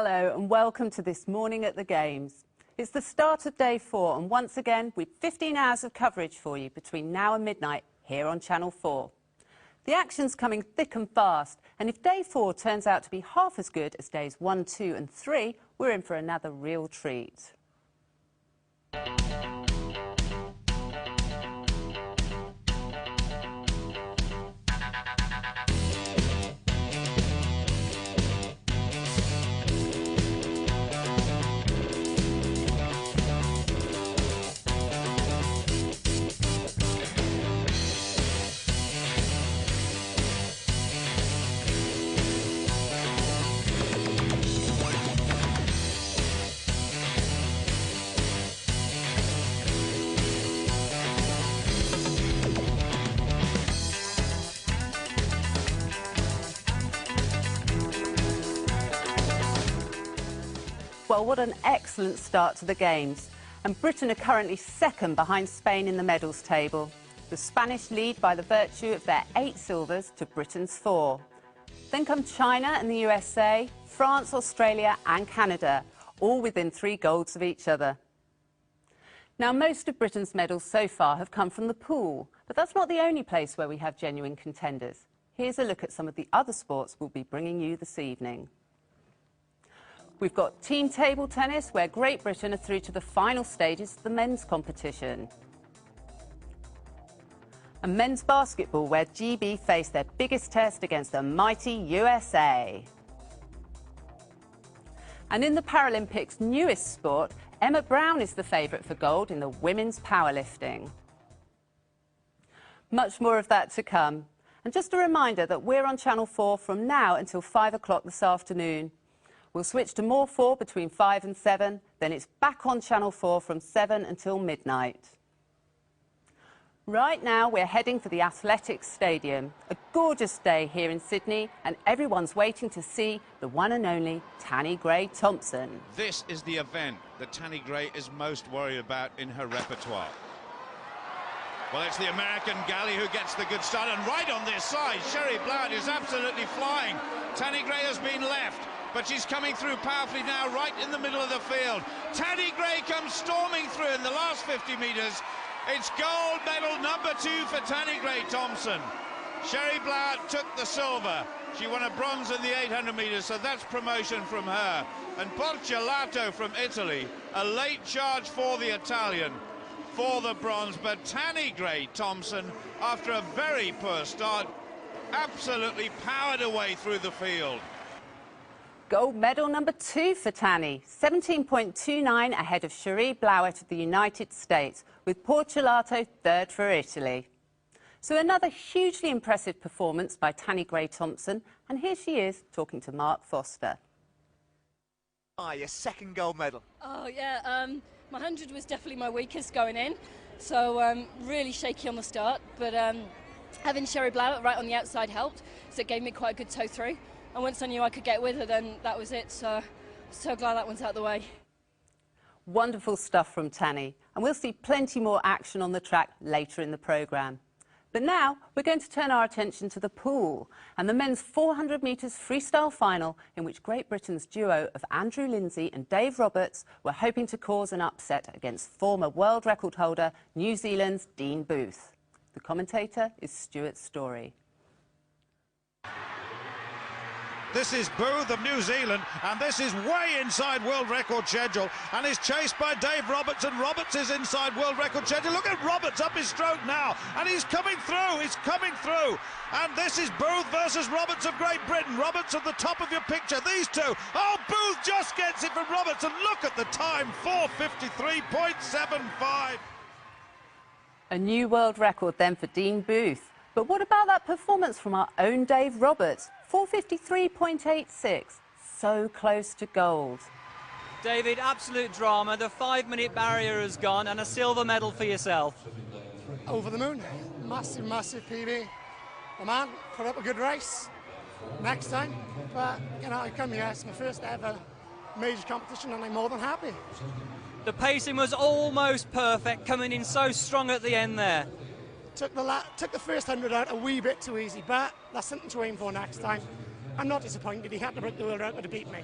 Hello and welcome to This Morning at the Games. It's the start of day 4 and once again we've 15 hours of coverage for you between now and midnight here on Channel 4. The action's coming thick and fast, and if day 4 turns out to be half as good as days 1, 2 and 3, we're in for another real treat. Well, what an excellent start to the Games. And Britain are currently second behind Spain in the medals table. The Spanish lead by the virtue of their 8 silvers to Britain's 4. Then come China and the USA, France, Australia and Canada, all within 3 golds of each other. Now, most of Britain's medals so far have come from the pool, but that's not the only place where we have genuine contenders. Here's a look at some of the other sports we'll be bringing you this evening. We've got team table tennis, where Great Britain are through to the final stages of the men's competition. And men's basketball, where GB face their biggest test against the mighty USA. And in the Paralympics' newest sport, Emma Brown is the favourite for gold in the women's powerlifting. Much more of that to come. And just a reminder that we're on Channel 4 from now until 5 o'clock this afternoon. We'll switch to more 4 between 5 and 7, then it's back on Channel 4 from 7 until midnight. Right now we're heading for the Athletics Stadium, a gorgeous day here in Sydney, and everyone's waiting to see the one and only Tanni Grey-Thompson. This is the event that Tanni Grey is most worried about in her repertoire. Well, it's the American Galley who gets the good start, and right on this side, Sherry Blowett is absolutely flying. Tanni Grey has been left, but she's coming through powerfully now, right in the middle of the field. Tanni Grey comes storming through in the last 50 metres. It's gold medal number 2 for Tanni Grey-Thompson. Sherry Blowett took the silver. She won a bronze in the 800 metres, so that's promotion from her. And Porcelato from Italy, a late charge for the Italian for the bronze. But Tanni Grey-Thompson, after a very poor start, absolutely powered away through the field. Gold medal number 2 for Tanni, 17.29 ahead of Sherry Blowett of the United States, with Porcelato 3rd for Italy. So another hugely impressive performance by Tanni Grey-Thompson, and here she is talking to Mark Foster. Your second gold medal. Oh yeah, my 100 was definitely my weakest going in, so really shaky on the start, but having Sherry Blowett right on the outside helped, so it gave me quite a good tow through. And once I knew I could get with her, then that was it. So glad that one's out of the way. Wonderful stuff from Tanni. And we'll see plenty more action on the track later in the programme. But now we're going to turn our attention to the pool and the men's 400 metres freestyle final, in which Great Britain's duo of Andrew Lindsay and Dave Roberts were hoping to cause an upset against former world record holder New Zealand's Dean Booth. The commentator is Stuart Story. This is Booth of New Zealand, and this is way inside world record schedule, and is chased by Dave Roberts, and Roberts is inside world record schedule. Look at Roberts up his stroke now, and he's coming through, and this is Booth versus Roberts of Great Britain. Roberts at the top of your picture, these two. Oh, Booth just gets it from Roberts, and look at the time, 4:53.75. A new world record then for Dean Booth. But what about that performance from our own Dave Roberts? 4:53.86, so close to gold. David, absolute drama. The 5-minute barrier has gone, and a silver medal for yourself. Over the moon. Massive, massive PB. The man put up a good race next time. But, you know, I come here, it's my first ever major competition, and I'm more than happy. The pacing was almost perfect, coming in so strong at the end there. Took the first 100 out a wee bit too easy, but that's something to aim for next time. I'm not disappointed. He had to break the world record to beat me.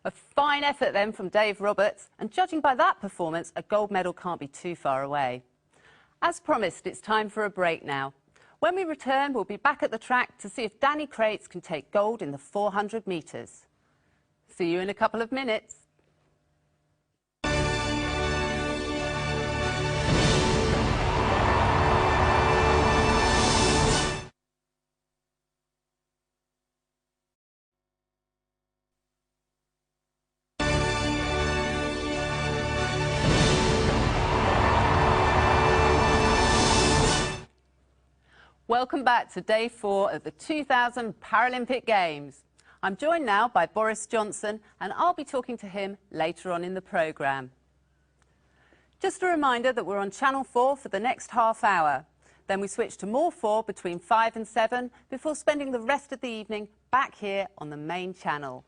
A fine effort then from Dave Roberts, and judging by that performance, a gold medal can't be too far away. As promised, it's time for a break now. When we return, we'll be back at the track to see if Danny Crates can take gold in the 400 metres. See you in a couple of minutes. Welcome back to day 4 of the 2000 Paralympic Games. I'm joined now by Boris Johnson, and I'll be talking to him later on in the programme. Just a reminder that we're on Channel 4 for the next half hour. Then we switch to more 4 between 5 and 7 before spending the rest of the evening back here on the main channel.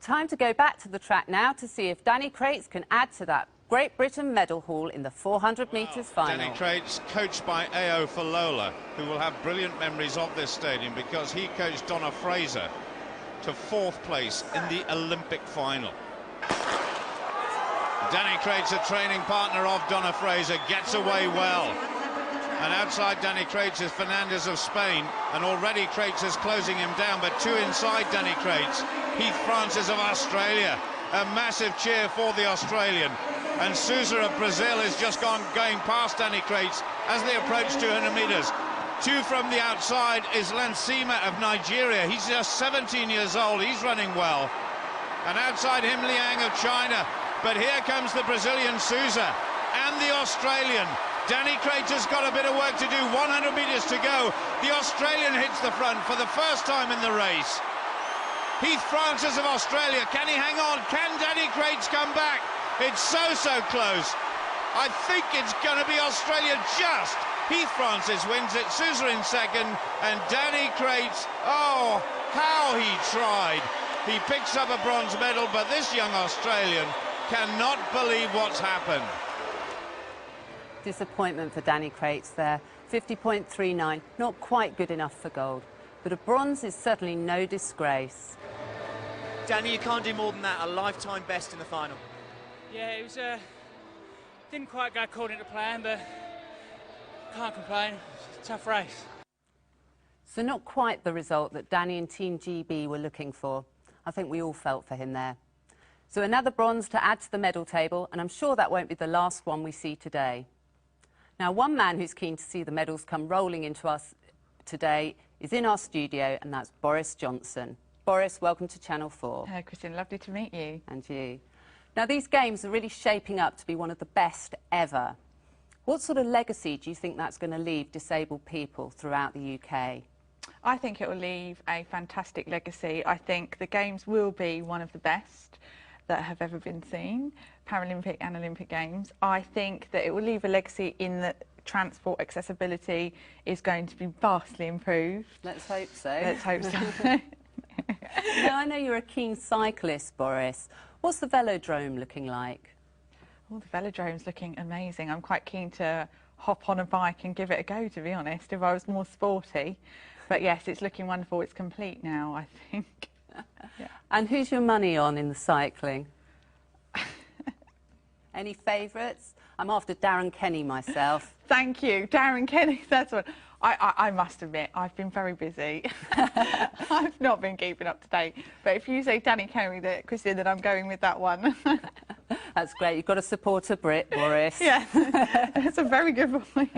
Time to go back to the track now to see if Danny Crates can add to that Great Britain medal haul in the 400 metres final. Danny Crates, coached by A.O. Falola, who will have brilliant memories of this stadium because he coached Donna Fraser to 4th place in the Olympic final. Danny Crates, a training partner of Donna Fraser, gets away well. And outside Danny Crates is Fernandez of Spain, and already Crates is closing him down, but 2 inside Danny Crates. Heath Francis of Australia, a massive cheer for the Australian. And Sousa of Brazil is just going past Danny Crates as they approach 200 metres. 2 from the outside is Lansima of Nigeria. He's just 17 years old. He's running well. And outside him, Liang of China. But here comes the Brazilian Sousa and the Australian. Danny Crates has got a bit of work to do. 100 metres to go. The Australian hits the front for the first time in the race. Heath Francis of Australia. Can he hang on? Can Danny Crates come back? It's so close. I think it's going to be Australia just. Heath Francis wins it, Sousa in second, and Danny Crates, oh, how he tried. He picks up a bronze medal, but this young Australian cannot believe what's happened. Disappointment for Danny Crates there. 50.39, not quite good enough for gold. But a bronze is certainly no disgrace. Danny, you can't do more than that, a lifetime best in the final. Yeah, it was didn't quite go according to plan, but can't complain. It's a tough race. So not quite the result that Danny and Team GB were looking for. I think we all felt for him there. So another bronze to add to the medal table, and I'm sure that won't be the last one we see today. Now, one man who's keen to see the medals come rolling into us today is in our studio, and that's Boris Johnson. Boris, welcome to Channel 4. Hello, Kristina. Lovely to meet you. And you. Now, these games are really shaping up to be one of the best ever. What sort of legacy do you think that's going to leave disabled people throughout the UK? I think it will leave a fantastic legacy. I think the Games will be one of the best that have ever been seen, Paralympic and Olympic Games. I think that it will leave a legacy in that transport accessibility is going to be vastly improved. Let's hope so. Let's hope so. Now, I know you're a keen cyclist, Boris. What's the velodrome looking like? Oh, the velodrome's looking amazing. I'm quite keen to hop on a bike and give it a go, to be honest, if I was more sporty. But yes, it's looking wonderful. It's complete now, I think. Yeah. And who's your money on in the cycling? Any favourites? I'm after Darren Kenny myself. Thank you, Darren Kenny. That's what I must admit. I've been very busy. I've not been keeping up to date. But if you say Danny Kenny, Kristina, then I'm going with that one. That's great. You've got to support a Brit, Boris. Yeah, that's a very good point.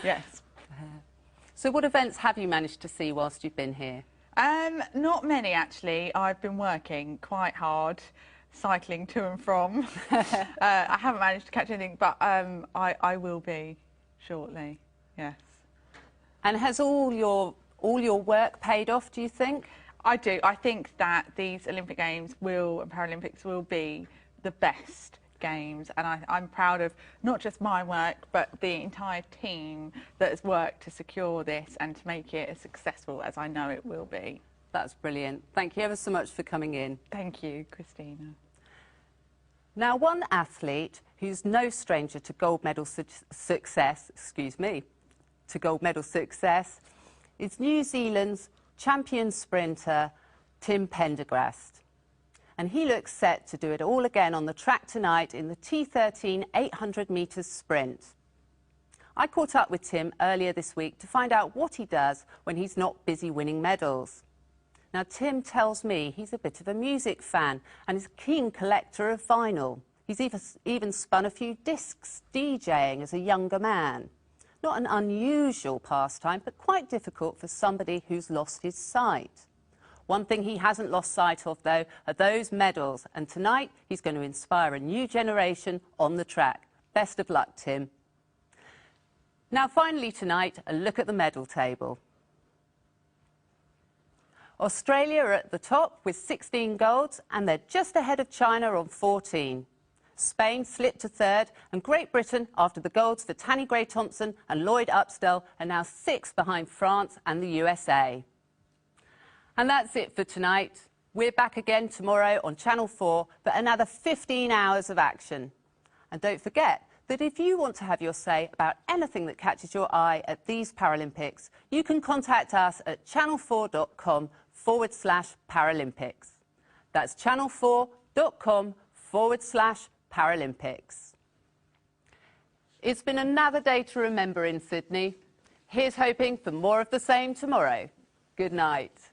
Yes. So what events have you managed to see whilst you've been here? Not many, actually. I've been working quite hard, cycling to and from. I haven't managed to catch anything, but I will be shortly, yes. And has all your work paid off, do you think? I do. I think that these Olympic Games and Paralympics will be the best Games, and I'm proud of not just my work but the entire team that has worked to secure this and to make it as successful as I know it will be. That's brilliant. Thank you ever so much for coming in. Thank you, Kristina. Now, one athlete who's no stranger to gold medal success, is New Zealand's champion sprinter, Tim Pendergrast. And he looks set to do it all again on the track tonight in the T13 800 metres sprint. I caught up with Tim earlier this week to find out what he does when he's not busy winning medals. Now, Tim tells me he's a bit of a music fan and is a keen collector of vinyl. He's even spun a few discs DJing as a younger man. Not an unusual pastime, but quite difficult for somebody who's lost his sight. One thing he hasn't lost sight of, though, are those medals, and tonight he's going to inspire a new generation on the track. Best of luck, Tim. Now, finally tonight, a look at the medal table. Australia are at the top with 16 golds, and they're just ahead of China on 14. Spain slipped to third, and Great Britain, after the golds for Tanni Grey-Thompson and Lloyd Upsdell, are now 6 behind France and the USA. And that's it for tonight. We're back again tomorrow on Channel 4 for another 15 hours of action. And don't forget that if you want to have your say about anything that catches your eye at these Paralympics, you can contact us at channel4.com/Paralympics. That's channel4.com/Paralympics. It's been another day to remember in Sydney. Here's hoping for more of the same tomorrow. Good night.